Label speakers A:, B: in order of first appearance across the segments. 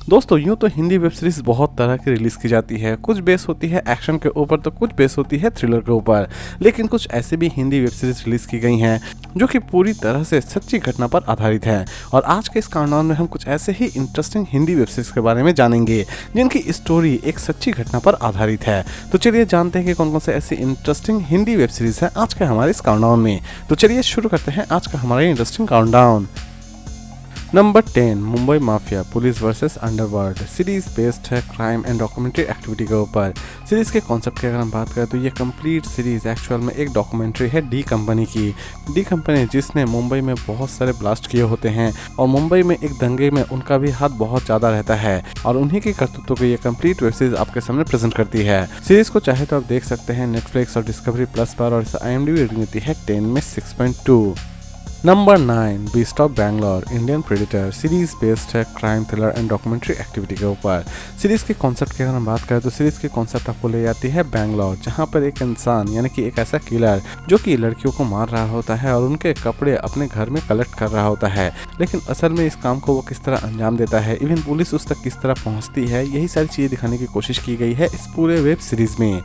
A: दोस्तों यूँ तो हिंदी वेब सीरीज़ बहुत तरह की रिलीज़ की जाती है। कुछ बेस होती है एक्शन के ऊपर तो कुछ बेस होती है थ्रिलर के ऊपर। लेकिन कुछ ऐसी भी हिंदी वेब सीरीज़ रिलीज़ की गई हैं जो कि पूरी तरह से सच्ची घटना पर आधारित हैं। और आज के इस काउंटडाउन में हम कुछ ऐसे ही इंटरेस्टिंग हिंदी वेब सीरीज़ के बारे में जानेंगे जिनकी स्टोरी एक सच्ची घटना पर आधारित है। तो चलिए जानते हैं कि कौन कौन से ऐसी इंटरेस्टिंग हिंदी वेब सीरीज़ हैं आज के हमारे इस काउंटडाउन में। तो चलिए शुरू करते हैं आज का हमारा interesting countdown. Number 10 Mumbai mafia police versus underworld series based है क्राइम एंड डॉक्यूमेंट्री एक्टिविटी के ऊपर। सीरीज के कॉन्सेप्ट की अगर हम बात करें तो ये कंप्लीट सीरीज एक्चुअल में एक डॉक्यूमेंट्री है डी कंपनी की। डी कंपनी जिसने मुंबई में बहुत सारे ब्लास्ट किए होते हैं और मुंबई में एक दंगे में उनका भी हाथ बहुत ज़्यादा रहता है और उन्हीं के करतूतों को ये कंप्लीट वेब सीरीज आपके सामने प्रेजेंट करती है। सीरीज को चाहे तो आप देख सकते हैं नेटफ्लिक्स और डिस्कवरी प्लस पर और इस IMDb रेटिंग देती है 10 में 6.2। Number 9 beast of Bangalore Indian predator series based है crime thriller and documentary activity के ऊपर। सीरीज के कॉन्सेप्ट की अगर हम बात करें तो सीरीज के कॉन्सेप्ट आपको ले जाती है बैंगलोर, जहां पर एक इंसान यानी कि एक ऐसा किलर जो कि लड़कियों को मार रहा होता है और उनके कपड़े अपने घर में कलेक्ट कर रहा होता है। लेकिन असल में इस काम को वो किस तरह अंजाम देता है, इवन पुलिस उस तक किस तरह पहुंचती है, यही सारी चीज़ें दिखाने की कोशिश की गई है इस पूरे वेब सीरीज में।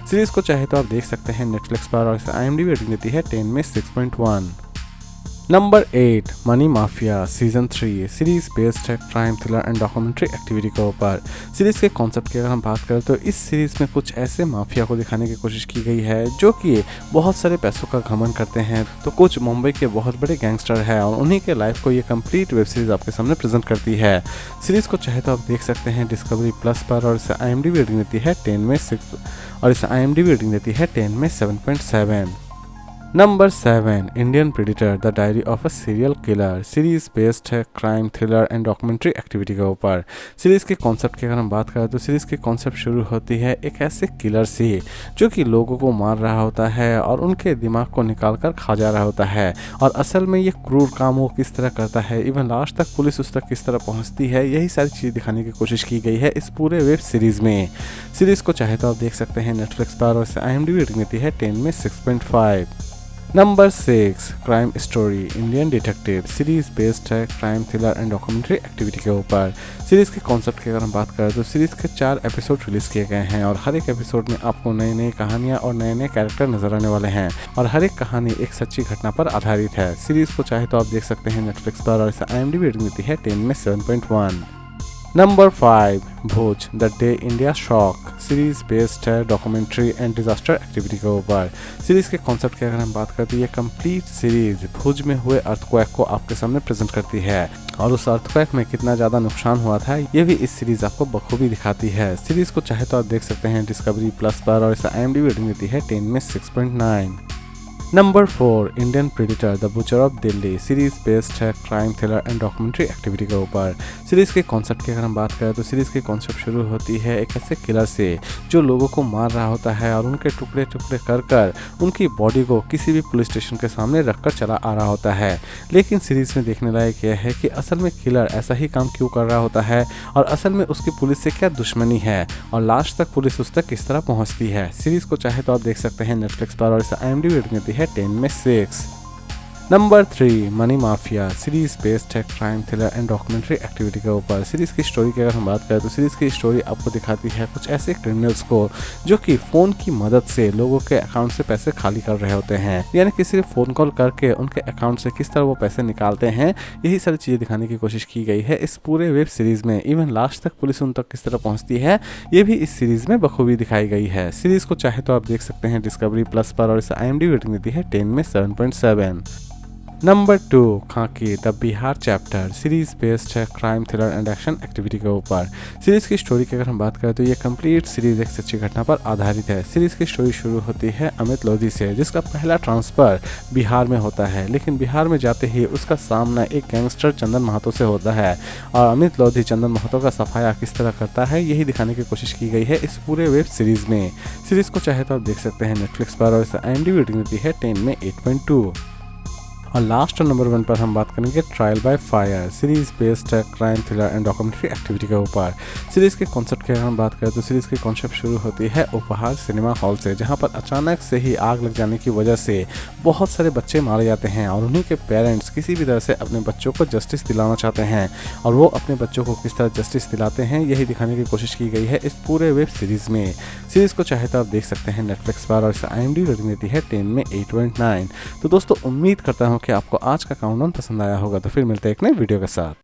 A: सीरीज को चाहे तो आप देख सकते हैं नेटफ्लिक्स पर और IMDb रेटिंग देती है 10 में 6.1। Number 8 money mafia season 3 series based है crime thriller and documentary activity के ऊपर। सीरीज के कॉन्सेप्ट की अगर हम बात करें तो इस सीरीज में कुछ ऐसे माफिया को दिखाने की कोशिश की गई है जो कि बहुत सारे पैसों का घमंड करते हैं, तो कुछ मुंबई के बहुत बड़े गैंगस्टर हैं और उन्हीं के लाइफ को ये कंप्लीट वेब सीरीज आपके सामने प्रेजेंट करती है। सीरीज को चाहे तो आप देख सकते हैं डिस्कवरी प्लस पर और इसे IMDb रेटिंग देती है 10 में 6 और इसे IMDb रेटिंग देती है 10 में 7.7। Number 7 Indian predator the diary of a serial killer series based है crime thriller and documentary activity के ऊपर। सीरीज के कॉन्सेप्ट की अगर हम बात करें तो सीरीज के कॉन्सेप्ट शुरू होती है एक ऐसे किलर से जो कि लोगों को मार रहा होता है और उनके दिमाग को निकाल कर खा जा रहा होता है और असल में ये क्रूर काम वो किस तरह करता है, इवन लास्ट तक पुलिस उस तक किस तरह पहुंचती है, यही सारी चीज़ दिखाने की कोशिश की गई है इस पूरे वेब सीरीज में। सीरीज को चाहे तो आप देख सकते हैं नेटफ्लिक्स पर और IMDb रेटिंग देती है 10 में 6.5। Number 6 crime story Indian detective series based है crime thriller and documentary activity के ऊपर। सीरीज के कॉन्सेप्ट की अगर हम बात करें तो सीरीज के 4 एपिसोड रिलीज किए गए हैं और हर एक एपिसोड में आपको नई नई कहानियां और नए नए कैरेक्टर नजर आने वाले हैं और हर एक कहानी एक सच्ची घटना पर आधारित है। सीरीज को चाहे तो आप देख सकते हैं नेटफ्लिक्स पर और इसे IMDb रेटिंग देती है 10 में 7.1। Number 5 Bhuj the day India shock series based है डॉक्यूमेंट्री एंड डिजास्टर एक्टिविटी के ऊपर। सीरीज के कॉन्सेप्ट की अगर हम बात करते हैं ये कंप्लीट सीरीज भुज में हुए अर्थक्वेक को आपके सामने प्रेजेंट करती है और उस अर्थक्वेक में कितना ज़्यादा नुकसान हुआ था ये भी इस सीरीज आपको बखूबी दिखाती है। सीरीज को चाहे तो आप देख सकते हैं डिस्कवरी प्लस पर और इसे IMDb रेटिंग देती है 10 में 6.9। Number 4 Indian predator the butcher of Delhi series based है crime thriller and documentary activity के ऊपर। सीरीज के कॉन्सेप्ट की अगर हम बात करें तो सीरीज के कॉन्सेप्ट शुरू होती है एक ऐसे किलर से जो लोगों को मार रहा होता है और उनके टुकड़े टुकड़े कर कर उनकी बॉडी को किसी भी पुलिस स्टेशन के सामने रखकर चला आ रहा होता है। लेकिन सीरीज में देखने लायक यह है कि असल में किलर ऐसा ही काम क्यों कर रहा होता है और असल में उसकी पुलिस से क्या दुश्मनी है और लास्ट तक पुलिस उस तक किस तरह पहुंचती है। सीरीज को चाहे तो आप देख सकते हैं नेटफ्लिक्स पर और इसे IMDb रेटिंग देती है 10 में 6। Number 3 money mafia series based है crime thriller and documentary activity के ऊपर। सीरीज की स्टोरी की अगर हम बात करें तो सीरीज की स्टोरी आपको दिखाती है कुछ ऐसे क्रिमिनल्स को जो कि फ़ोन की मदद से लोगों के अकाउंट से पैसे खाली कर रहे होते हैं, यानी कि सिर्फ फ़ोन कॉल करके उनके अकाउंट से किस तरह वो पैसे निकालते हैं, यही सारी चीज़ें दिखाने की कोशिश की गई है इस पूरे वेब सीरीज़ में। इवन लास्ट तक पुलिस उन तक किस तरह पहुँचती है ये भी इस सीरीज़ में बखूबी दिखाई गई है। सीरीज़ को चाहे तो आप देख सकते हैं डिस्कवरी प्लस पर और इसे IMDb रेटिंग देती है 10 में 7.7। Number 2 Khakee the Bihar chapter series based है crime thriller and action activity के ऊपर। सीरीज की स्टोरी की अगर हम बात करें तो ये कंप्लीट सीरीज एक सच्ची घटना पर आधारित है। सीरीज की स्टोरी शुरू होती है अमित लोधी से जिसका पहला ट्रांसफर बिहार में होता है, लेकिन बिहार में जाते ही उसका सामना एक गैंगस्टर चंदन महतो से होता है और अमित लोधी चंदन महतो का सफाया किस तरह करता है यही दिखाने की कोशिश की गई है इस पूरे वेब सीरीज में। सीरीज को चाहे तो आप देख सकते हैं नेटफ्लिक्स पर और इसे IMDb रेटिंग देती है 10 में 8.2। और लास्ट नंबर 1 पर हम बात करेंगे trial by fire series based crime thriller and documentary activity के ऊपर। सीरीज के कॉन्सेप्ट की अगर हम बात करें तो सीरीज की कॉन्सेप्ट शुरू होती है उपहार सिनेमा हॉल से, जहां पर अचानक से ही आग लग जाने की वजह से बहुत सारे बच्चे मारे जाते हैं और उन्हीं के पेरेंट्स किसी भी तरह से अपने बच्चों को जस्टिस दिलाना चाहते हैं और वो अपने बच्चों को किस तरह जस्टिस दिलाते हैं यही दिखाने की कोशिश की गई है इस पूरे वेब सीरीज में। सीरीज को चाहे तो आप देख सकते हैं नेटफ्लिक्स पर और इस IMDb रेटिंग देती है 10 में 8.9। तो दोस्तों उम्मीद करता हूँ कि आपको आज का काउंटडाउन पसंद आया होगा, तो फिर मिलते हैं एक नए वीडियो के साथ।